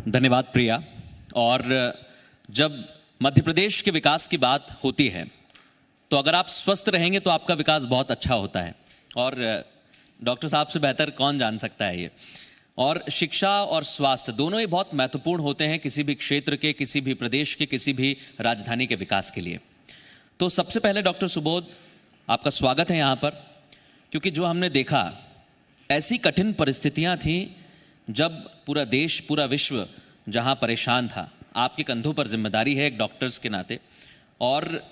धन्यवाद प्रिया। और जब मध्य प्रदेश के विकास की बात होती है तो अगर आप स्वस्थ रहेंगे तो आपका विकास बहुत अच्छा होता है, और डॉक्टर साहब से बेहतर कौन जान सकता है ये। और शिक्षा और स्वास्थ्य दोनों ही बहुत महत्वपूर्ण होते हैं किसी भी क्षेत्र के, किसी भी प्रदेश के, किसी भी राजधानी के विकास के लिए। तो सबसे पहले डॉक्टर सुबोध, आपका स्वागत है यहाँ पर, क्योंकि जो हमने देखा ऐसी कठिन परिस्थितियाँ थीं जब पूरा देश, पूरा विश्व जहाँ परेशान था, आपके कंधों पर जिम्मेदारी है एक डॉक्टर्स के नाते, और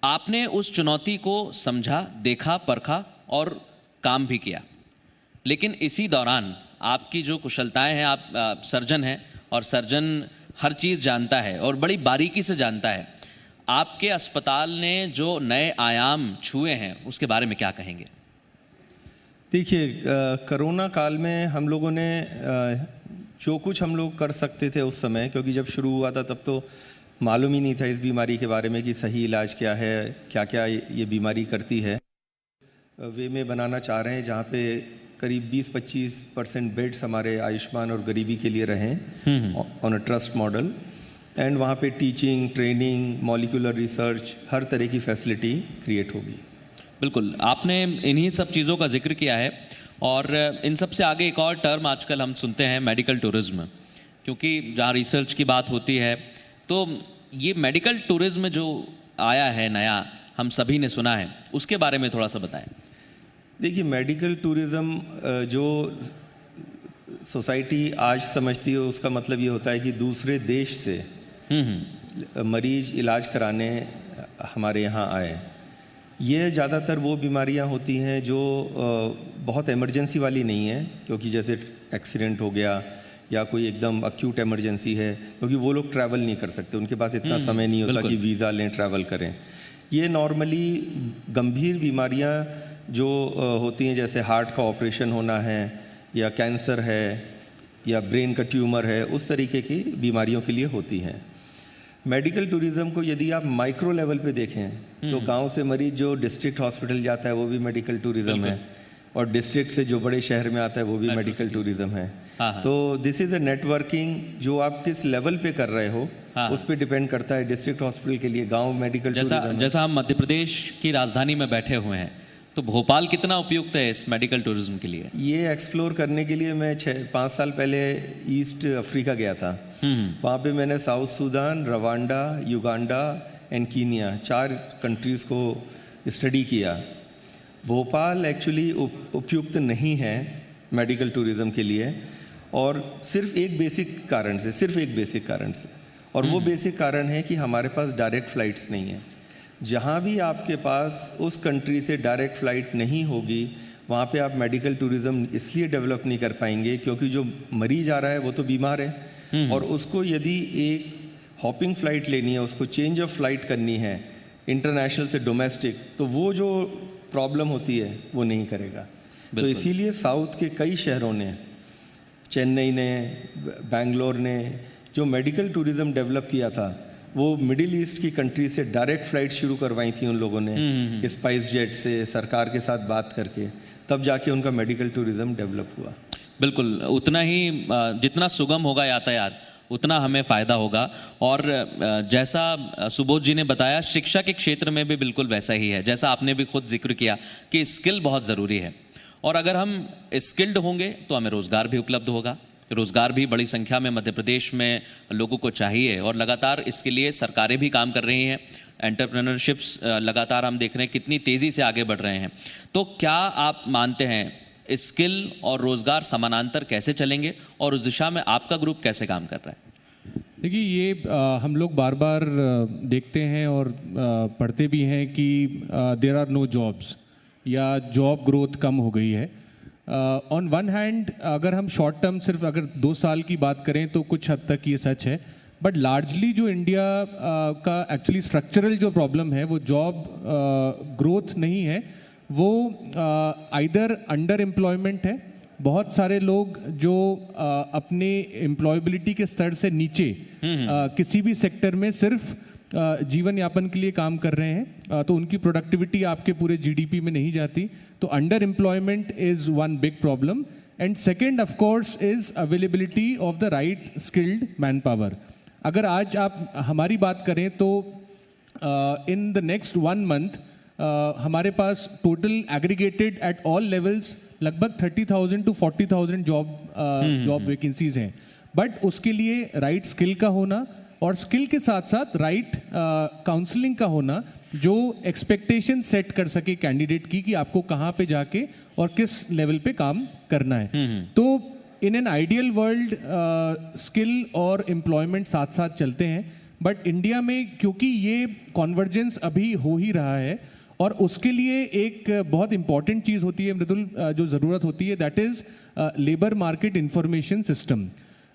आपने उस चुनौती को समझा, देखा, परखा और काम भी किया। लेकिन इसी दौरान आपकी जो कुशलताएं हैं, आप सर्जन हैं और सर्जन हर चीज़ जानता है और बड़ी बारीकी से जानता है। आपके अस्पताल ने जो नए आयाम छुए हैं उसके बारे में क्या कहेंगे? देखिए, कोरोना काल में हम लोगों ने जो कुछ हम लोग कर सकते थे उस समय, क्योंकि जब शुरू हुआ था तब तो मालूम ही नहीं था इस बीमारी के बारे में कि सही इलाज क्या है, क्या क्या ये बीमारी करती है। वे में बनाना चाह रहे हैं जहाँ पे करीब 20-25% बेड्स हमारे आयुष्मान और गरीबी के लिए रहें on a trust model, and वहाँ पे टीचिंग, ट्रेनिंग, मॉलिक्यूलर रिसर्च, हर तरह की फैसिलिटी क्रिएट होगी। बिल्कुल, आपने इन्हीं सब चीज़ों का जिक्र किया है, और इन सब से आगे एक और टर्म आजकल हम सुनते हैं, मेडिकल टूरिज्म। क्योंकि जहाँ रिसर्च की बात होती है तो ये मेडिकल टूरिज्म जो आया है नया, हम सभी ने सुना है, उसके बारे में थोड़ा सा बताएं। देखिए, मेडिकल टूरिज्म जो सोसाइटी आज समझती है उसका मतलब ये होता है कि दूसरे देश से मरीज इलाज कराने हमारे यहाँ आए। ये ज़्यादातर वो बीमारियाँ होती हैं जो बहुत इमरजेंसी वाली नहीं है, क्योंकि जैसे एक्सीडेंट हो गया या कोई एकदम अक्यूट इमरजेंसी है, क्योंकि वो लोग ट्रैवल नहीं कर सकते, उनके पास इतना समय नहीं होता कि वीज़ा लें, ट्रैवल करें। ये नॉर्मली गंभीर बीमारियाँ जो होती हैं, जैसे हार्ट का ऑपरेशन होना है या कैंसर है या ब्रेन का ट्यूमर है, उस तरीके की बीमारियों के लिए होती हैं। मेडिकल टूरिज़्म को यदि आप माइक्रो लेवल पे देखें तो गांव से मरीज जो डिस्ट्रिक्ट हॉस्पिटल जाता है वो भी मेडिकल टूरिज़्म है, और डिस्ट्रिक्ट से जो बड़े शहर में आता है वो भी मेडिकल टूरिज़्म है। तो दिस इज़ अ नेटवर्किंग, जो आप किस लेवल पे कर रहे हो उस पर डिपेंड करता है। डिस्ट्रिक्ट हॉस्पिटल के लिए गाँव मेडिकल टूरिज़्म, जैसा हम मध्य प्रदेश की राजधानी में बैठे हुए हैं, तो भोपाल कितना उपयुक्त है इस मेडिकल टूरिज्म के लिए? ये एक्सप्लोर करने के लिए मैं 5 साल पहले ईस्ट अफ्रीका गया था। वहाँ पे मैंने south Sudan, Rwanda, Uganda and Kenya, 4 countries को स्टडी किया। भोपाल एक्चुअली उपयुक्त नहीं है मेडिकल टूरिज्म के लिए, और सिर्फ एक बेसिक कारण से, और वो बेसिक कारण है कि हमारे पास डायरेक्ट फ़्लाइट्स नहीं है। जहाँ भी आपके पास उस कंट्री से डायरेक्ट फ़्लाइट नहीं होगी, वहाँ पे आप मेडिकल टूरिज़्म इसलिए डेवलप नहीं कर पाएंगे क्योंकि जो मरीज आ रहा है वो तो बीमार है, और उसको यदि एक हॉपिंग फ़्लाइट लेनी है, उसको चेंज ऑफ फ्लाइट करनी है इंटरनेशनल से डोमेस्टिक, तो वो जो प्रॉब्लम होती है वो नहीं करेगा। तो इसीलिए साउथ के कई शहरों ने, चेन्नई ने, बेंगलोर ने, जो मेडिकल टूरिज़्म डेवलप किया था, वो मिडिल ईस्ट की कंट्री से डायरेक्ट फ़्लाइट शुरू करवाई थी उन लोगों ने, स्पाइस जेट से, सरकार के साथ बात करके, तब जाके उनका मेडिकल टूरिज़्म डेवलप हुआ। बिल्कुल, उतना ही जितना सुगम होगा यातायात उतना हमें फ़ायदा होगा। और जैसा सुबोध जी ने बताया, शिक्षा के क्षेत्र में भी बिल्कुल वैसा ही है, जैसा आपने भी खुद जिक्र किया कि स्किल बहुत ज़रूरी है, और अगर हम स्किल्ड होंगे तो हमें रोज़गार भी उपलब्ध होगा। रोज़गार भी बड़ी संख्या में मध्य प्रदेश में लोगों को चाहिए, और लगातार इसके लिए सरकारें भी काम कर रही हैं। एंटरप्रेन्योरशिप्स लगातार हम देख रहे हैं कितनी तेज़ी से आगे बढ़ रहे हैं। तो क्या आप मानते हैं स्किल और रोज़गार समानांतर कैसे चलेंगे, और उस दिशा में आपका ग्रुप कैसे काम कर रहा है? देखिए, ये हम लोग बार बार देखते हैं और पढ़ते भी हैं कि देयर आर नो जॉब्स, या जॉब ग्रोथ कम हो गई है। ऑन वन हैंड, अगर हम शॉर्ट टर्म सिर्फ अगर 2 साल की बात करें तो कुछ हद तक ये सच है, बट लार्जली जो इंडिया का एक्चुअली स्ट्रक्चरल जो प्रॉब्लम है वो जॉब ग्रोथ नहीं है, वो आइदर अंडर एम्प्लॉयमेंट है। बहुत सारे लोग जो अपने एम्प्लॉयबिलिटी के स्तर से नीचे किसी भी सेक्टर में सिर्फ जीवन यापन के लिए काम कर रहे हैं, तो उनकी प्रोडक्टिविटी आपके पूरे जीडीपी में नहीं जाती। तो under employment is one big problem, and second of course is availability of the right skilled man power. अगर आज आप हमारी बात करें तो इन द नेक्स्ट 1 month हमारे पास total aggregated at all levels लगभग 30,000 to 40,000 जॉब वैकेंसीज हैं. बट उसके लिए राइट स्किल का होना और स्किल के साथ साथ राइट काउंसलिंग का होना जो एक्सपेक्टेशन सेट कर सके कैंडिडेट की कि आपको कहाँ पे जाके और किस लेवल पे काम करना है. तो in an ideal world skill और एम्प्लॉयमेंट साथ साथ चलते हैं. बट इंडिया में क्योंकि ये कॉन्वर्जेंस अभी हो ही रहा है और उसके लिए एक बहुत इंपॉर्टेंट चीज़ होती है मृदुल, जो ज़रूरत होती है, that is labour market information system.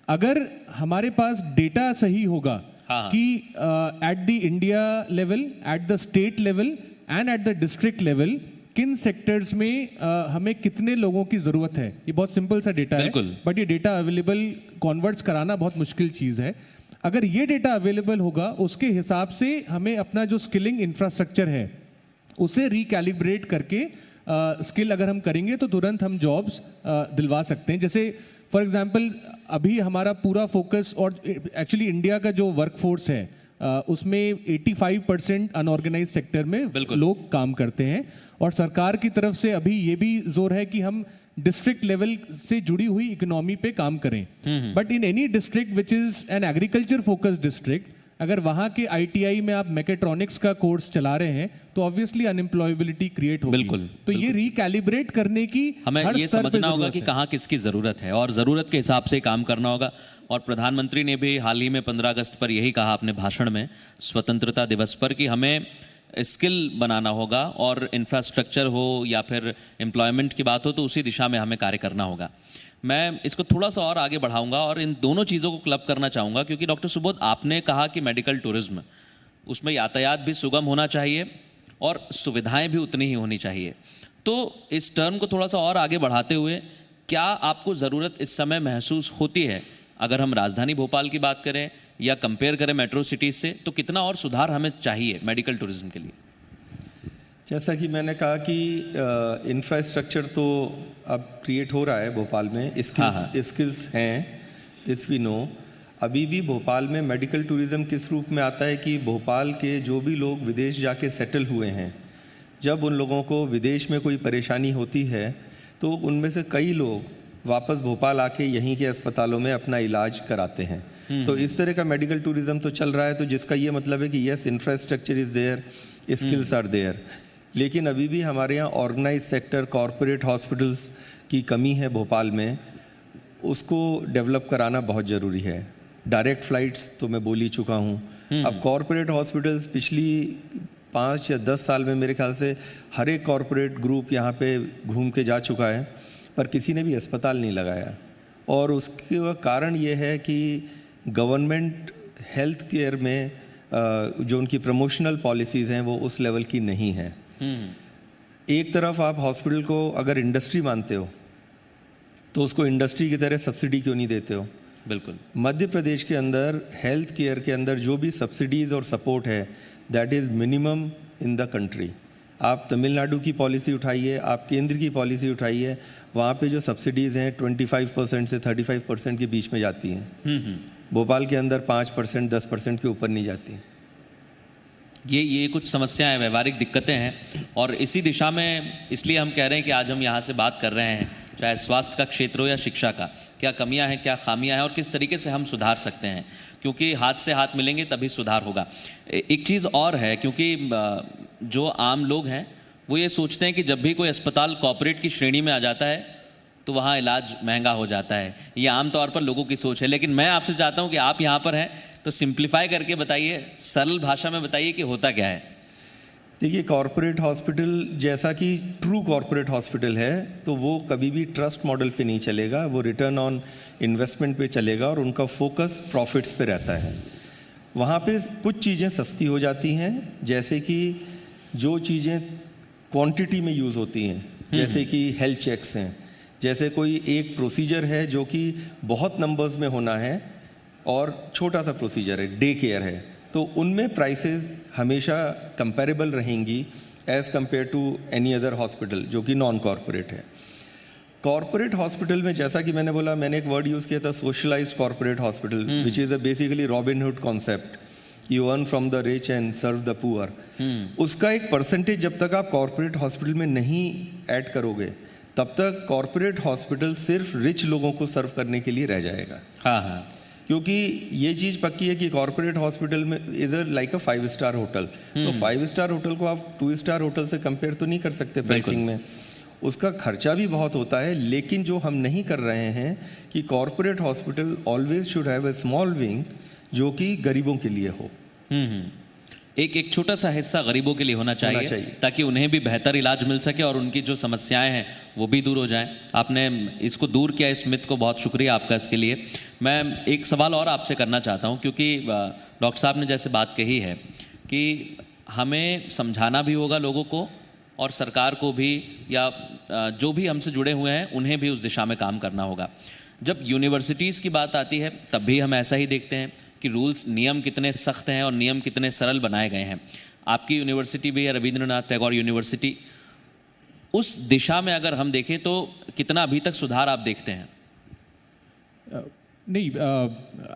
अगर हमारे पास डेटा सही होगा कि at the India level, at the state level and at the district level किन सेक्टर्स में हमें कितने लोगों की ज़रूरत है, ये बहुत सिंपल सा डेटा है. बट ये डेटा अवेलेबल कॉन्वर्ट्स कराना बहुत मुश्किल चीज़ है. अगर ये डेटा अवेलेबल होगा उसके हिसाब से हमें अपना जो स्किलिंग इंफ्रास्ट्रक्चर है उसे रिकैलिब्रेट करके स्किल अगर हम करेंगे तो तुरंत हम जॉब्स दिलवा सकते हैं. जैसे फॉर एग्जांपल अभी हमारा पूरा फोकस, और एक्चुअली इंडिया का जो वर्कफोर्स है उसमें 85% अनऑर्गेनाइज सेक्टर में लोग काम करते हैं. और सरकार की तरफ से अभी ये भी जोर है कि हम डिस्ट्रिक्ट लेवल से जुड़ी हुई इकोनॉमी पे काम करें. But in any district which is an agriculture focused district, अगर वहाँ के ITI में आप मैकेट्रॉनिक्स का कोर्स चला रहे हैं तो ऑब्वियसली अनएम्प्लॉयबिलिटी क्रिएट होगी. तो ये रिकैलिब्रेट करने की हमें ये समझना होगा कि कहाँ किसकी ज़रूरत है और ज़रूरत के हिसाब से काम करना होगा. और प्रधानमंत्री ने भी हाल ही में 15 अगस्त पर यही कहा अपने भाषण में, स्वतंत्रता दिवस पर, कि हमें स्किल बनाना होगा और इंफ्रास्ट्रक्चर हो या फिर एम्प्लॉयमेंट की बात हो तो उसी दिशा में हमें कार्य करना होगा. मैं इसको थोड़ा सा और आगे बढ़ाऊंगा और इन दोनों चीज़ों को क्लब करना चाहूँगा, क्योंकि डॉक्टर सुबोध, आपने कहा कि मेडिकल टूरिज्म, उसमें यातायात भी सुगम होना चाहिए और सुविधाएं भी उतनी ही होनी चाहिए. तो इस टर्म को थोड़ा सा और आगे बढ़ाते हुए, क्या आपको ज़रूरत इस समय महसूस होती है, अगर हम राजधानी भोपाल की बात करें या कंपेयर करें मेट्रो सिटीज़ से, तो कितना और सुधार हमें चाहिए मेडिकल टूरिज्म के लिए? जैसा कि मैंने कहा कि इंफ्रास्ट्रक्चर तो अब क्रिएट हो रहा है भोपाल में, स्किल्स हैं, दिस वी नो. अभी भी भोपाल में मेडिकल टूरिज्म किस रूप में आता है कि भोपाल के जो भी लोग विदेश जाके सेटल हुए हैं, जब उन लोगों को विदेश में कोई परेशानी होती है तो उनमें से कई लोग वापस भोपाल आके यहीं के अस्पतालों में अपना इलाज कराते हैं. तो इस तरह का मेडिकल टूरिज्म तो चल रहा है, तो जिसका ये मतलब है कि yes, infrastructure is there, skills are there. लेकिन अभी भी हमारे यहाँ ऑर्गेनाइज सेक्टर, कॉरपोरेट हॉस्पिटल्स की कमी है भोपाल में. उसको डेवलप कराना बहुत ज़रूरी है. डायरेक्ट फ़्लाइट्स तो मैं बोल ही चुका हूँ. अब कॉरपोरेट हॉस्पिटल्स पिछली 5 या 10 साल में मेरे ख्याल से हर एक कॉरपोरेट ग्रुप यहाँ पे घूम के जा चुका है, पर किसी ने भी अस्पताल नहीं लगाया. और उसका कारण ये है कि गवर्नमेंट हेल्थ केयर में जो उनकी प्रमोशनल पॉलिसीज़ हैं वो उस लेवल की नहीं है. एक तरफ आप हॉस्पिटल को अगर इंडस्ट्री मानते हो तो उसको इंडस्ट्री की तरह सब्सिडी क्यों नहीं देते हो? बिल्कुल. मध्य प्रदेश के अंदर हेल्थ केयर के अंदर जो भी सब्सिडीज़ और सपोर्ट है, that is minimum in the country. आप तमिलनाडु की पॉलिसी उठाइए, आप केंद्र की पॉलिसी उठाइए, वहाँ पे जो सब्सिडीज़ हैं 25% से 35% के बीच में जाती हैं. भोपाल के अंदर 5%, 10% के ऊपर नहीं जाती. ये कुछ समस्याएं, व्यवहारिक दिक्कतें हैं और इसी दिशा में इसलिए हम कह रहे हैं कि आज हम यहाँ से बात कर रहे हैं, चाहे स्वास्थ्य का क्षेत्र हो या शिक्षा का, क्या कमियां हैं, क्या खामियां हैं और किस तरीके से हम सुधार सकते हैं, क्योंकि हाथ से हाथ मिलेंगे तभी सुधार होगा. एक चीज़ और है, क्योंकि जो आम लोग हैं वो ये सोचते हैं कि जब भी कोई अस्पताल कॉर्पोरेट की श्रेणी में आ जाता है तो वहाँ इलाज महंगा हो जाता है. ये आम तौर पर लोगों की सोच है. लेकिन मैं आपसे चाहता हूँ कि आप यहाँ पर हैं तो सिंप्लीफाई करके बताइए, सरल भाषा में बताइए कि होता क्या है. देखिए, कॉरपोरेट हॉस्पिटल जैसा कि ट्रू कॉरपोरेट हॉस्पिटल है तो वो कभी भी ट्रस्ट मॉडल पे नहीं चलेगा, वो रिटर्न ऑन इन्वेस्टमेंट पे चलेगा और उनका फोकस प्रॉफिट्स पे रहता है. वहाँ पे कुछ चीज़ें सस्ती हो जाती हैं, जैसे कि जो चीज़ें क्वांटिटी में यूज़ होती हैं, जैसे कि हेल्थ चेक्स हैं, जैसे कोई एक प्रोसीजर है जो कि बहुत नंबर्स में होना है और छोटा सा प्रोसीजर है, डे केयर है, तो उनमें प्राइसेस हमेशा कंपैरेबल रहेंगी as compare to any other hospital जो कि नॉन कॉरपोरेट है. कॉर्पोरेट हॉस्पिटल में जैसा कि मैंने बोला, मैंने एक वर्ड यूज़ किया था, socialised corporate hospital, which is a basically Robin Hood concept, you earn from the rich and serve the poor. उसका एक परसेंटेज जब तक आप कॉर्पोरेट हॉस्पिटल में नहीं ऐड करोगे, तब तक कॉर्पोरेट हॉस्पिटल सिर्फ रिच लोगों को सर्व करने के लिए रह जाएगा। हाँ हाँ, क्योंकि ये चीज़ पक्की है कि कॉर्पोरेट हॉस्पिटल में is like a 5 star hotel, तो 5 स्टार होटल को आप 2 स्टार होटल से कंपेयर तो नहीं कर सकते प्राइसिंग में। उसका खर्चा भी बहुत होता है, लेकिन जो हम नहीं कर रहे हैं कि corporate hospital always should have a small wing जो कि गरीबों के लिए हो। एक छोटा सा हिस्सा गरीबों के लिए होना चाहिए ताकि उन्हें भी बेहतर इलाज मिल सके और उनकी जो समस्याएं हैं वो भी दूर हो जाएं। आपने इसको दूर किया, इस मिथ को, बहुत शुक्रिया आपका इसके लिए। मैं एक सवाल और आपसे करना चाहता हूं, क्योंकि डॉक्टर साहब ने जैसे बात कही है कि हमें समझाना भी होगा लोगों को, और सरकार को भी, या जो भी हमसे जुड़े हुए हैं उन्हें भी उस दिशा में काम करना होगा। जब यूनिवर्सिटीज़ की बात आती है तब भी हम ऐसा ही देखते हैं कि रूल्स, नियम कितने सख्त हैं और नियम कितने सरल बनाए गए हैं। आपकी यूनिवर्सिटी भी है, रविंद्रनाथ टैगोर यूनिवर्सिटी, उस दिशा में अगर हम देखें तो कितना अभी तक सुधार आप देखते हैं? नहीं,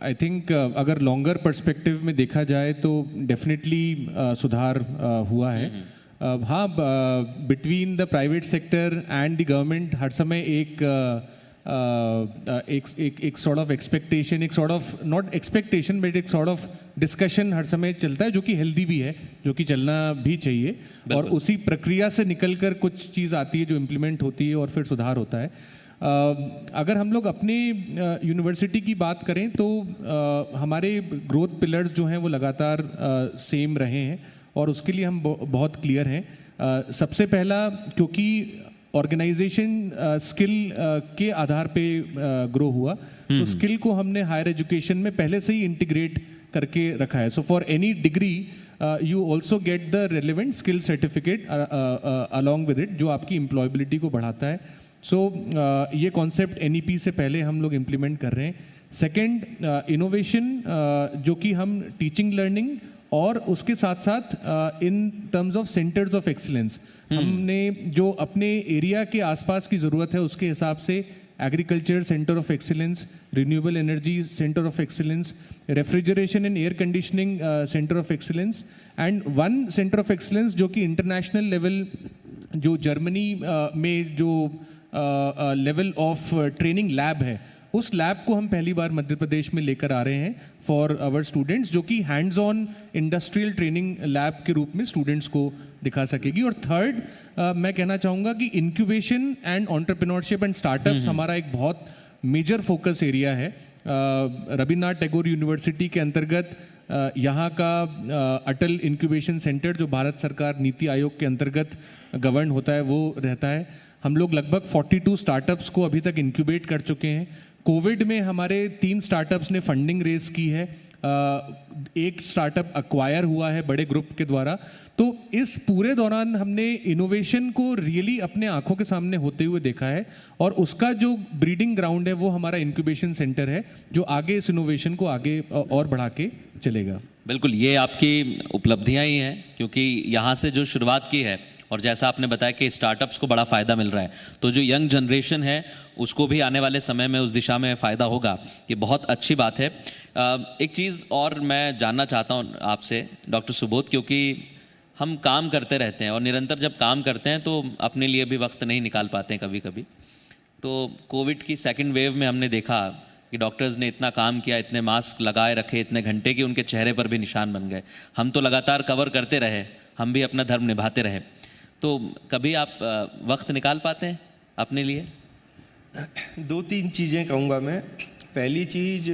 आई थिंक अगर लॉन्गर पर्सपेक्टिव में देखा जाए तो डेफिनेटली सुधार हुआ है। हाँ, between the private sector and the government हर समय एक सॉर्ट ऑफ एक्सपेक्टेशन, एक sort of not expectation but एक सॉर्ट ऑफ डिस्कशन हर समय चलता है, जो कि हेल्दी भी है, जो कि चलना भी चाहिए, और उसी प्रक्रिया से निकलकर कुछ चीज़ आती है जो इम्प्लीमेंट होती है और फिर सुधार होता है। अगर हम लोग अपने यूनिवर्सिटी की बात करें तो हमारे ग्रोथ पिलर्स जो हैं वो लगातार सेम रहे हैं और उसके लिए हम बहुत क्लियर हैं। सबसे पहला, क्योंकि ऑर्गेनाइजेशन स्किल के आधार पे ग्रो हुआ, तो स्किल को हमने हायर एजुकेशन में पहले से ही इंटीग्रेट करके रखा है। So for any degree you also get the relevant skill certificate along with it, जो आपकी एम्प्लॉयबिलिटी को बढ़ाता है। सो ये कॉन्सेप्ट NEP से पहले हम लोग इम्प्लीमेंट कर रहे हैं। सेकेंड, इनोवेशन, जो कि हम टीचिंग लर्निंग और उसके साथ साथ in terms of centres of excellence, हमने जो अपने एरिया के आसपास की ज़रूरत है उसके हिसाब से agriculture centre of excellence, renewable energy centre of excellence, refrigeration and air conditioning centre of excellence, and one centre of excellence जो कि इंटरनेशनल लेवल, जो जर्मनी में जो लेवल ऑफ ट्रेनिंग लैब है, उस लैब को हम पहली बार मध्य प्रदेश में लेकर आ रहे हैं फॉर आवर स्टूडेंट्स, जो कि hands on industrial training lab के रूप में स्टूडेंट्स को दिखा सकेगी। और थर्ड, मैं कहना चाहूँगा कि incubation and entrepreneurship and startups हमारा एक बहुत मेजर फोकस एरिया है। रविन्द्रनाथ टैगोर यूनिवर्सिटी के अंतर्गत यहाँ का अटल इंक्यूबेशन सेंटर, जो भारत सरकार नीति आयोग के अंतर्गत गवर्न होता है, वो रहता है। हम लोग लगभग 42 स्टार्टअप्स को अभी तक इंक्यूबेट कर चुके हैं। कोविड में हमारे 3 स्टार्टअप्स ने फंडिंग रेज की है, एक स्टार्टअप अक्वायर हुआ है बड़े ग्रुप के द्वारा। तो इस पूरे दौरान हमने इनोवेशन को रियली अपने आंखों के सामने होते हुए देखा है, और उसका जो ब्रीडिंग ग्राउंड है वो हमारा इंक्यूबेशन सेंटर है, जो आगे इस इनोवेशन को आगे और बढ़ा के चलेगा। बिल्कुल, ये आपकी उपलब्धियां ही हैं, क्योंकि यहाँ से जो शुरुआत की है, और जैसा आपने बताया कि स्टार्टअप्स को बड़ा फ़ायदा मिल रहा है, तो जो यंग जनरेशन है उसको भी आने वाले समय में उस दिशा में फ़ायदा होगा। ये बहुत अच्छी बात है। एक चीज़ और मैं जानना चाहता हूँ आपसे डॉक्टर सुबोध, क्योंकि हम काम करते रहते हैं और निरंतर जब काम करते हैं तो अपने लिए भी वक्त नहीं निकाल पाते हैं कभी कभी। तो कोविड की सेकेंड वेव में हमने देखा कि डॉक्टर्स ने इतना काम किया, इतने मास्क लगाए रखे, इतने घंटे कि उनके चेहरे पर भी निशान बन गए। हम तो लगातार कवर करते रहे, हम भी अपना धर्म निभाते रहे। तो कभी आप वक्त निकाल पाते हैं अपने लिए? 2-3 चीज़ें कहूँगा मैं। पहली चीज़,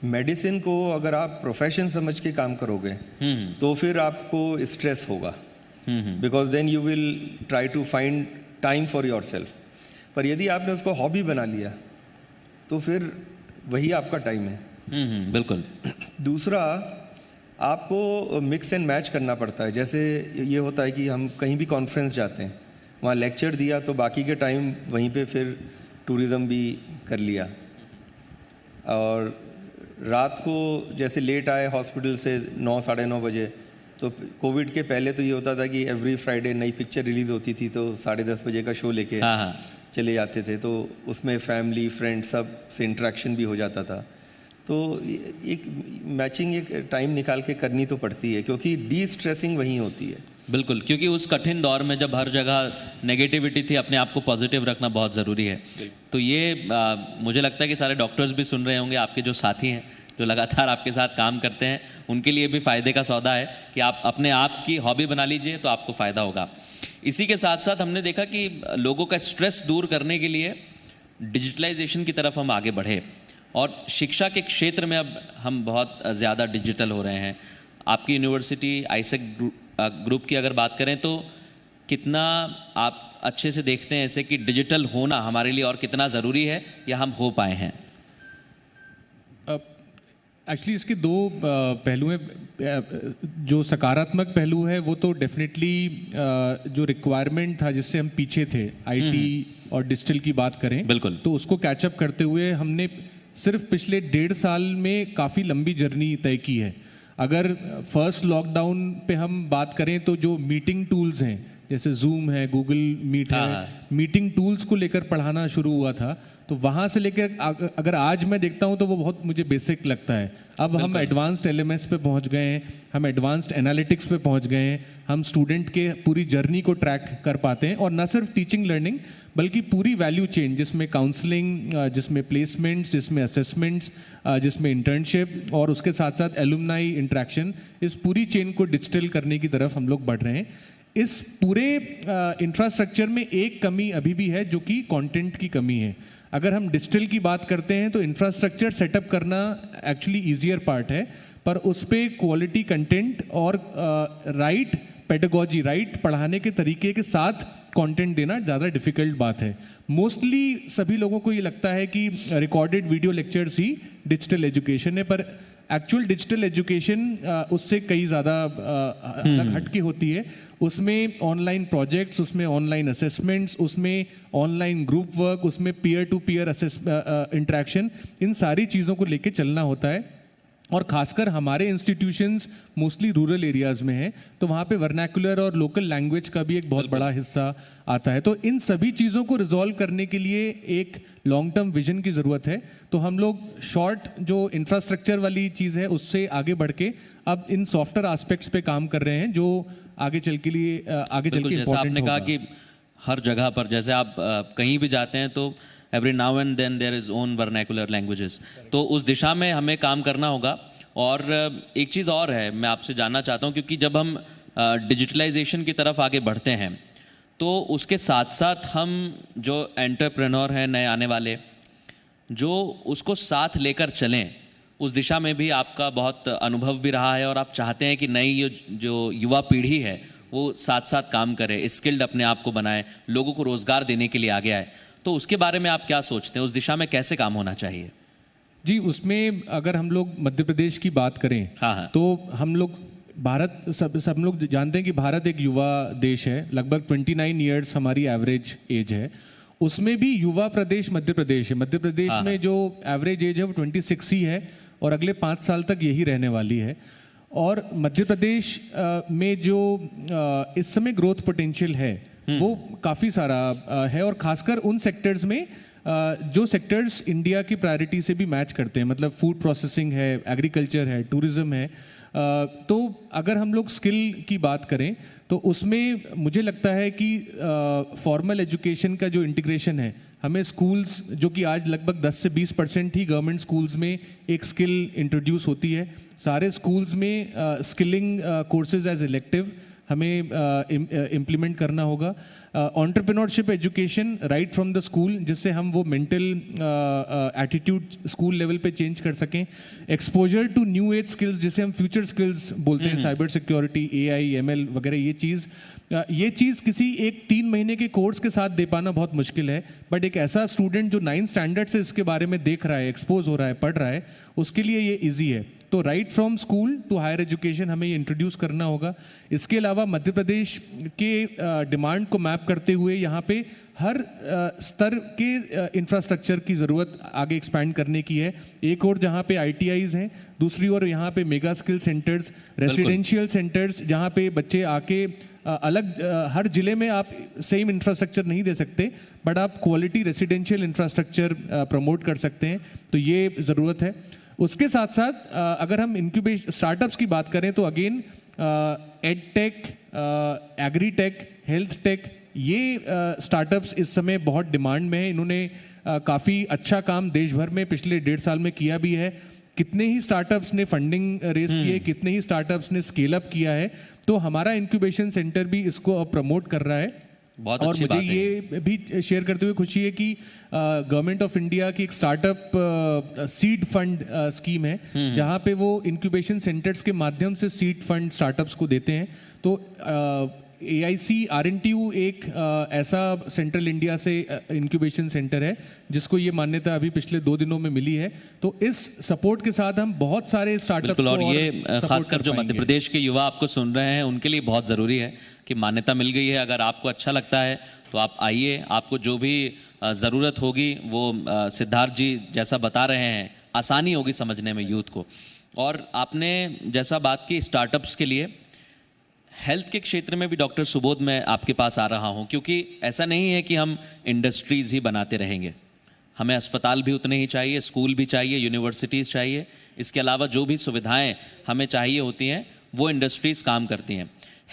मेडिसिन को अगर आप प्रोफेशन समझ के काम करोगे तो फिर आपको स्ट्रेस होगा, because then you will try to find time for your self. पर यदि आपने उसको हॉबी बना लिया तो फिर वही आपका टाइम है। बिल्कुल। दूसरा, आपको मिक्स एंड मैच करना पड़ता है। जैसे ये होता है कि हम कहीं भी कॉन्फ्रेंस जाते हैं, वहाँ लेक्चर दिया तो बाकी के टाइम वहीं पे फिर टूरिज़्म भी कर लिया, और रात को जैसे लेट आए हॉस्पिटल से 9 साढ़े 9 बजे, तो कोविड के पहले तो ये होता था कि एवरी फ्राइडे नई पिक्चर रिलीज़ होती थी, तो 10:30 बजे का शो लेके चले जाते थे, तो उसमें फैमिली फ्रेंड सब से इंटरेक्शन भी हो जाता था। तो एक मैचिंग एक टाइम निकाल के करनी तो पड़ती है, क्योंकि डी स्ट्रेसिंग वहीं होती है। बिल्कुल, क्योंकि उस कठिन दौर में जब हर जगह नेगेटिविटी थी, अपने आप को पॉजिटिव रखना बहुत ज़रूरी है। तो ये मुझे लगता है कि सारे डॉक्टर्स भी सुन रहे होंगे, आपके जो साथी हैं जो लगातार आपके साथ काम करते हैं, उनके लिए भी फ़ायदे का सौदा है कि आप अपने आप की हॉबी बना लीजिए तो आपको फ़ायदा होगा। इसी के साथ साथ हमने देखा कि लोगों का स्ट्रेस दूर करने के लिए डिजिटलाइजेशन की तरफ हम आगे बढ़े, और शिक्षा के क्षेत्र में अब हम बहुत ज़्यादा डिजिटल हो रहे हैं। आपकी यूनिवर्सिटी आईसेक ग्रुप की अगर बात करें तो कितना आप अच्छे से देखते हैं ऐसे कि डिजिटल होना हमारे लिए और कितना ज़रूरी है या हम हो पाए हैं? एक्चुअली इसके दो पहलू हैं। जो सकारात्मक पहलू है वो तो डेफिनेटली जो रिक्वायरमेंट था जिससे हम पीछे थे, आईटी और डिजिटल की बात करें, बिल्कुल, तो उसको कैचअप करते हुए हमने सिर्फ पिछले 1.5 साल में काफ़ी लंबी जर्नी तय की है। अगर फर्स्ट लॉकडाउन पे हम बात करें तो जो मीटिंग टूल्स हैं, जैसे जूम है, गूगल मीट है, मीटिंग टूल्स को लेकर पढ़ाना शुरू हुआ था, तो वहाँ से लेकर अगर आज मैं देखता हूँ तो वो बहुत मुझे बेसिक लगता है। अब हम एडवांस्ड एलएमएस पे पहुँच गए हैं, हम एडवांस्ड एनालिटिक्स पे पहुँच गए हैं, हम स्टूडेंट के पूरी जर्नी को ट्रैक कर पाते हैं, और न सिर्फ टीचिंग लर्निंग बल्कि पूरी वैल्यू चेन, जिसमें काउंसलिंग, जिसमें प्लेसमेंट्स, जिसमें असेसमेंट्स, जिसमें इंटर्नशिप और उसके साथ साथ एलुमनाई इंट्रैक्शन, इस पूरी चेन को डिजिटल करने की तरफ हम लोग बढ़ रहे हैं। इस पूरे इंफ्रास्ट्रक्चर में एक कमी अभी भी है, जो कि कंटेंट की कमी है। अगर हम डिजिटल की बात करते हैं तो इंफ्रास्ट्रक्चर सेटअप करना एक्चुअली ईजियर पार्ट है, पर उस पर क्वालिटी कंटेंट और राइट पेडागोजी, राइट पढ़ाने के तरीके के साथ कंटेंट देना ज़्यादा डिफिकल्ट बात है। मोस्टली सभी लोगों को ये लगता है कि रिकॉर्डेड वीडियो लेक्चर्स ही डिजिटल एजुकेशन है, पर एक्चुअल डिजिटल एजुकेशन उससे कई ज़्यादा अलग हटके होती है। उसमें ऑनलाइन प्रोजेक्ट्स, उसमें ऑनलाइन असेसमेंट्स, उसमें ऑनलाइन ग्रुप वर्क, उसमें पीयर टू पीयर इंटरेक्शन, इन सारी चीज़ों को लेके चलना होता है। और ख़ासकर हमारे इंस्टीट्यूशंस मोस्टली रूरल एरियाज़ में हैं, तो वहाँ पे वर्नैकुलर और लोकल लैंग्वेज का भी एक बहुत बड़ा हिस्सा आता है। तो इन सभी चीज़ों को रिजॉल्व करने के लिए एक लॉन्ग टर्म विजन की ज़रूरत है। तो हम लोग शॉर्ट जो इंफ्रास्ट्रक्चर वाली चीज़ है उससे आगे बढ़ के अब इन सॉफ्टवेयर एस्पेक्ट्स पे काम कर रहे हैं, जो आगे चल के जैसा आपने कहा कि हर जगह पर जैसे आप कहीं भी जाते हैं तो every now and then there is own vernacular languages, तो उस दिशा में हमें काम करना होगा। और एक चीज़ और है, मैं आपसे जानना चाहता हूँ, क्योंकि जब हम डिजिटलाइजेशन की तरफ आगे बढ़ते हैं तो उसके साथ साथ हम जो एंटरप्रेन्योर हैं नए आने वाले, जो उसको साथ लेकर चलें, उस दिशा में भी आपका बहुत अनुभव भी रहा है, और आप चाहते हैं कि नई जो युवा पीढ़ी है वो साथ साथ काम करे, स्किल्ड अपने आप को बनाए, लोगों को रोज़गार देने के लिए आगे आए। तो उसके बारे में आप क्या सोचते हैं, उस दिशा में कैसे काम होना चाहिए? जी, उसमें अगर हम लोग मध्य प्रदेश की बात करें, हाँ, तो हम लोग भारत सब लोग जानते हैं कि भारत एक युवा देश है। लगभग 29 ईयर्स हमारी एवरेज एज है। उसमें भी युवा प्रदेश मध्य प्रदेश है। मध्य प्रदेश में जो एवरेज एज है वो 26 ही है, और अगले 5 साल तक यही रहने वाली है। और मध्य प्रदेश में जो इस समय ग्रोथ पोटेंशियल है वो काफ़ी सारा है, और खासकर उन सेक्टर्स में जो सेक्टर्स इंडिया की प्रायोरिटी से भी मैच करते हैं, मतलब फूड प्रोसेसिंग है, एग्रीकल्चर है, टूरिज्म है। तो अगर हम लोग स्किल की बात करें तो उसमें मुझे लगता है कि फॉर्मल एजुकेशन का जो इंटीग्रेशन है, हमें स्कूल्स, जो कि आज लगभग 10 से 20% ही गवर्नमेंट स्कूल्स में एक स्किल इंट्रोड्यूस होती है, सारे स्कूल्स में स्किलिंग कोर्सेज एज इलेक्टिव हमें इम्प्लीमेंट करना होगा। Entrepreneurship education right from the school, जिससे हम वो मेंटल एटीट्यूड स्कूल लेवल पे चेंज कर सकें। Exposure to new age skills, जिसे हम फ्यूचर स्किल्स बोलते हैं, साइबर सिक्योरिटी, एआई, एमएल वगैरह, ये चीज़ किसी एक 3 महीने के कोर्स के साथ दे पाना बहुत मुश्किल है। बट एक ऐसा स्टूडेंट जो 9th स्टैंडर्ड से इसके बारे में देख रहा है, एक्सपोज हो रहा है, पढ़ रहा है, उसके लिए ये ईजी है। तो right from school to higher education हमें ये इंट्रोड्यूस करना होगा। इसके अलावा मध्य प्रदेश के डिमांड को मैप करते हुए यहाँ पे हर स्तर के इंफ्रास्ट्रक्चर की ज़रूरत आगे एक्सपैंड करने की है। एक और जहाँ पे ITIs हैं, दूसरी ओर यहाँ पे mega skill centres, residential centres जहाँ पे बच्चे आके अलग हर जिले में आप सेम इंफ्रास्ट्रक्चर नहीं दे सकते, बट आप क्वालिटी रेसिडेंशियल इंफ्रास्ट्रक्चर प्रमोट कर सकते हैं, तो ये ज़रूरत है। उसके साथ साथ अगर हम इंक्यूबेशन स्टार्टअप्स की बात करें तो again ed tech, agri tech, health take, ये स्टार्टअप्स इस समय बहुत डिमांड में है। इन्होंने काफ़ी अच्छा काम देश भर में पिछले 1.5 साल में किया भी है। कितने ही स्टार्टअप्स ने फंडिंग रेज की है, कितने ही स्टार्टअप्स ने स्केल अप किया है, तो हमारा इंक्यूबेशन सेंटर भी इसको अब प्रमोट कर रहा है। बहुत और अच्छी मुझे बात है। ये भी शेयर करते हुए खुशी है कि गवर्नमेंट ऑफ इंडिया की एक स्टार्टअप सीड फंड स्कीम है, जहां पे वो इंक्यूबेशन सेंटर्स के माध्यम से सीड फंड स्टार्टअप्स को देते हैं। तो AIC RNTU एक ऐसा सेंट्रल इंडिया से इंक्यूबेशन सेंटर है जिसको ये मान्यता अभी पिछले 2 दिनों में मिली है। तो इस सपोर्ट के साथ हम बहुत सारे स्टार्टअप्स बिल्कुल, को और ये support खासकर कर जो मध्य पाएंगे। प्रदेश के युवा आपको सुन रहे हैं उनके लिए बहुत ज़रूरी है कि मान्यता मिल गई है। अगर आपको अच्छा लगता है तो आप आइए, आपको जो भी ज़रूरत होगी वो सिद्धार्थ जी जैसा बता रहे हैं, आसानी होगी समझने में यूथ को। और आपने जैसा बात की स्टार्टअप्स के लिए, हेल्थ के क्षेत्र में भी डॉक्टर सुबोध मैं आपके पास आ रहा हूँ, क्योंकि ऐसा नहीं है कि हम इंडस्ट्रीज़ ही बनाते रहेंगे। हमें अस्पताल भी उतने ही चाहिए, स्कूल भी चाहिए, यूनिवर्सिटीज़ चाहिए। इसके अलावा जो भी सुविधाएं हमें चाहिए होती हैं वो इंडस्ट्रीज़ काम करती हैं।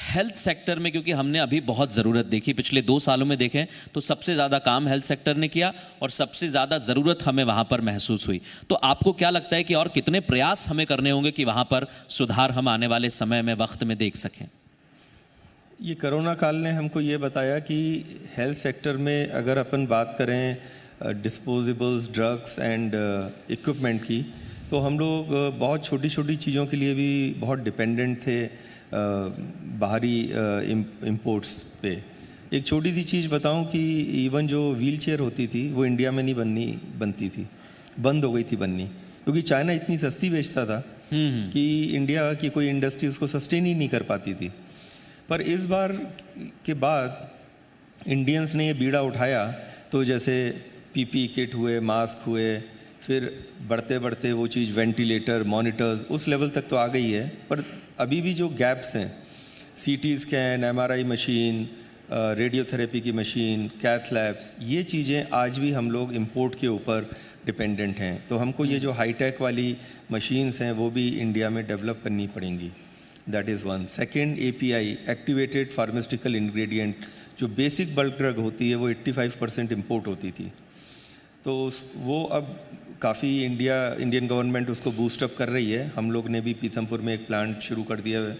हेल्थ सेक्टर में क्योंकि हमने अभी बहुत ज़रूरत देखी, पिछले 2 सालों में देखें तो सबसे ज़्यादा काम हेल्थ सेक्टर ने किया और सबसे ज़्यादा ज़रूरत हमें वहाँ पर महसूस हुई। तो आपको क्या लगता है कि और कितने प्रयास हमें करने होंगे कि वहाँ पर सुधार हम आने वाले समय में, वक्त में देख सकें? ये कोरोना काल ने हमको ये बताया कि हेल्थ सेक्टर में अगर अपन बात करें डिस्पोजेबल्स, ड्रग्स एंड इक्विपमेंट की, तो हम लोग बहुत छोटी छोटी चीज़ों के लिए भी बहुत डिपेंडेंट थे बाहरी इंपोर्ट्स पे। एक छोटी सी चीज़ बताऊं कि इवन जो व्हील चेयर होती थी वो इंडिया में नहीं बनती थी, बंद हो गई थी बननी, क्योंकि चाइना इतनी सस्ती बेचता था कि इंडिया की कोई इंडस्ट्री उसको सस्टेन ही नहीं कर पाती थी। पर इस बार के बाद इंडियंस ने ये बीड़ा उठाया, तो जैसे PPE किट हुए, मास्क हुए, फिर बढ़ते बढ़ते वो चीज़ वेंटिलेटर, मॉनिटर्स, उस लेवल तक तो आ गई है। पर अभी भी जो गैप्स हैं, CT scan, MRI machine, radiotherapy की मशीन, कैथ लैब्स, ये चीज़ें आज भी हम लोग इंपोर्ट के ऊपर डिपेंडेंट हैं। तो हमको ये जो हाईटेक वाली मशीन्स हैं वो भी इंडिया में डेवलप करनी पड़ेंगी। That is one. Second, API, activated pharmaceutical ingredient, जो बेसिक बल्क ड्रग होती है वो 85% इम्पोर्ट होती थी। तो वो अब काफ़ी इंडियन गवर्नमेंट उसको बूस्ट अप कर रही है। हम लोग ने भी पीथमपुर में एक प्लांट शुरू कर दिया है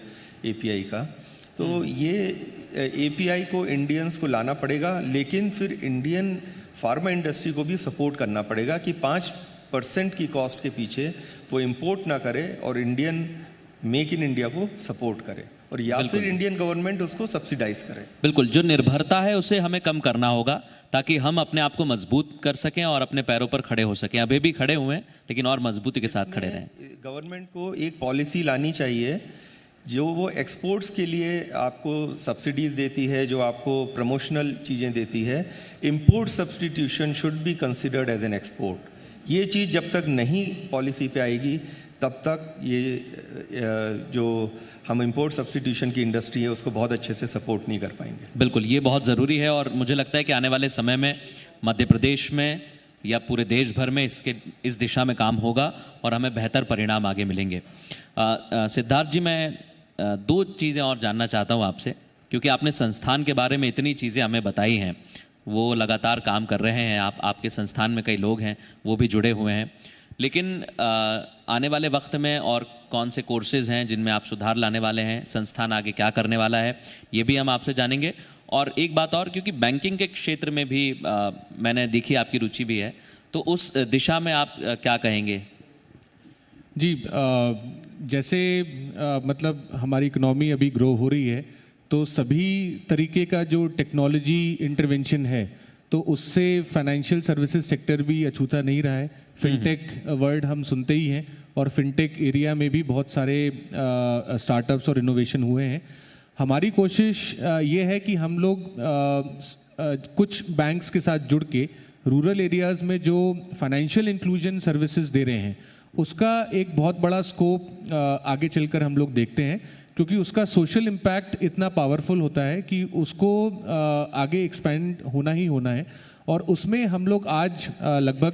API का। तो ये API को इंडियंस को लाना पड़ेगा, लेकिन फिर इंडियन फार्मा इंडस्ट्री को भी सपोर्ट करना पड़ेगा कि 5% की कॉस्ट के पीछे वो इम्पोर्ट ना करे और इंडियन मेक इन इंडिया को सपोर्ट करे, और या फिर इंडियन गवर्नमेंट उसको सब्सिडाइज करे। बिल्कुल, जो निर्भरता है उसे हमें कम करना होगा ताकि हम अपने आप को मजबूत कर सकें और अपने पैरों पर खड़े हो सकें। अभी भी खड़े हुए हैं लेकिन और मजबूती के साथ खड़े रहें। गवर्नमेंट को एक पॉलिसी लानी चाहिए जो वो एक्सपोर्ट्स के लिए आपको सब्सिडीज़ देती है, जो आपको प्रमोशनल चीज़ें देती है। Import substitution should be considered as an export. ये चीज़ जब तक नहीं पॉलिसी पे आएगी तब तक ये जो हम इंपोर्ट सब्सटीट्यूशन की इंडस्ट्री है उसको बहुत अच्छे से सपोर्ट नहीं कर पाएंगे। बिल्कुल, ये बहुत ज़रूरी है और मुझे लगता है कि आने वाले समय में मध्य प्रदेश में या पूरे देश भर में इस दिशा में काम होगा और हमें बेहतर परिणाम आगे मिलेंगे। सिद्धार्थ जी, मैं 2 चीज़ें और जानना चाहता हूँ आपसे, क्योंकि आपने संस्थान के बारे में इतनी चीज़ें हमें बताई हैं, वो लगातार काम कर रहे हैं, आपके संस्थान में कई लोग हैं वो भी जुड़े हुए हैं, लेकिन आने वाले वक्त में और कौन से कोर्सेज़ हैं जिनमें आप सुधार लाने वाले हैं, संस्थान आगे क्या करने वाला है, ये भी हम आपसे जानेंगे। और एक बात और, क्योंकि बैंकिंग के क्षेत्र में भी मैंने देखी आपकी रुचि भी है, तो उस दिशा में आप क्या कहेंगे? जी, जैसे मतलब हमारी इकोनॉमी अभी ग्रो हो रही है, तो सभी तरीके का जो टेक्नोलॉजी इंटरवेंशन है तो उससे फाइनेंशियल सर्विसेज सेक्टर भी अछूता नहीं रहा है। फिनटेक वर्ड हम सुनते ही हैं, और फिनटेक एरिया में भी बहुत सारे स्टार्टअप्स और इनोवेशन हुए हैं। हमारी कोशिश ये है कि हम लोग कुछ बैंक्स के साथ जुड़ के रूरल एरियाज़ में जो फाइनेंशियल इंक्लूजन सर्विसेज दे रहे हैं उसका एक बहुत बड़ा स्कोप आगे चलकर हम लोग देखते हैं, क्योंकि उसका सोशल इम्पैक्ट इतना पावरफुल होता है कि उसको आगे एक्सपेंड होना ही होना है। और उसमें हम लोग आज लगभग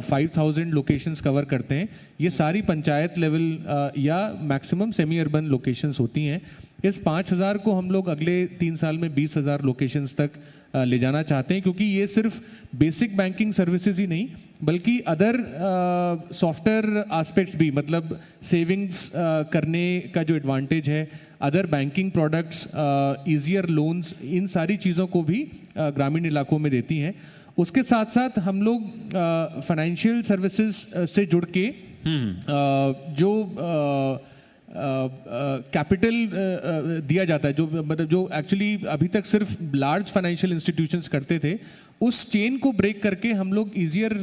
5000 लोकेशंस कवर करते हैं। ये सारी पंचायत लेवल या मैक्सिमम सेमी अर्बन लोकेशंस होती हैं। इस 5000 को हम लोग अगले 3 साल में 20,000 लोकेशंस तक ले जाना चाहते हैं, क्योंकि ये सिर्फ बेसिक बैंकिंग सर्विसेज ही नहीं बल्कि अदर सॉफ्टवेयर एस्पेक्ट्स भी, मतलब सेविंग्स करने का जो एडवांटेज है, other banking products, easier loans, इन सारी चीज़ों को भी ग्रामीण इलाकों में देती हैं। उसके साथ साथ हम लोग फाइनेंशियल सर्विसेज से जुड़ के जो कैपिटल दिया जाता है, जो मतलब जो एक्चुअली अभी तक सिर्फ लार्ज फाइनेंशियल इंस्टीट्यूशंस करते थे, उस चेन को ब्रेक करके हम लोग ईजियर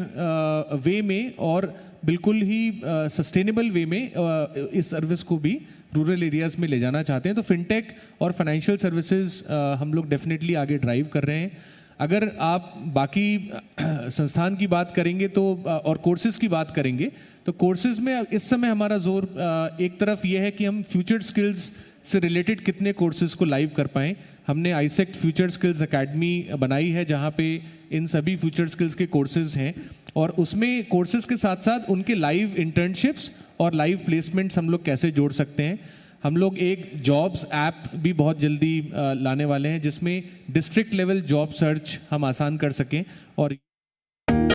वे में और बिल्कुल ही सस्टेनेबल वे में इस सर्विस को भी रूरल एरियाज़ में ले जाना चाहते हैं। तो फिनटेक और फाइनेंशियल सर्विसेज हम लोग डेफिनेटली आगे ड्राइव कर रहे हैं। अगर आप बाकी संस्थान की बात करेंगे तो और कोर्सेज़ की बात करेंगे तो कोर्सेज़ में इस समय हमारा जोर एक तरफ ये है कि हम फ्यूचर स्किल्स से रिलेटेड कितने कोर्सेज़ को लाइव कर पाएँ। हमने आईसेक्ट फ्यूचर स्किल्स एकेडमी बनाई है जहाँ पे इन सभी फ्यूचर स्किल्स के कोर्सेज़ हैं, और उसमें कोर्सेज़ के साथ साथ उनके लाइव इंटर्नशिप्स और लाइव प्लेसमेंट्स हम लोग कैसे जोड़ सकते हैं। हम लोग एक जॉब्स ऐप भी बहुत जल्दी लाने वाले हैं जिसमें डिस्ट्रिक्ट लेवल जॉब सर्च हम आसान कर सकें और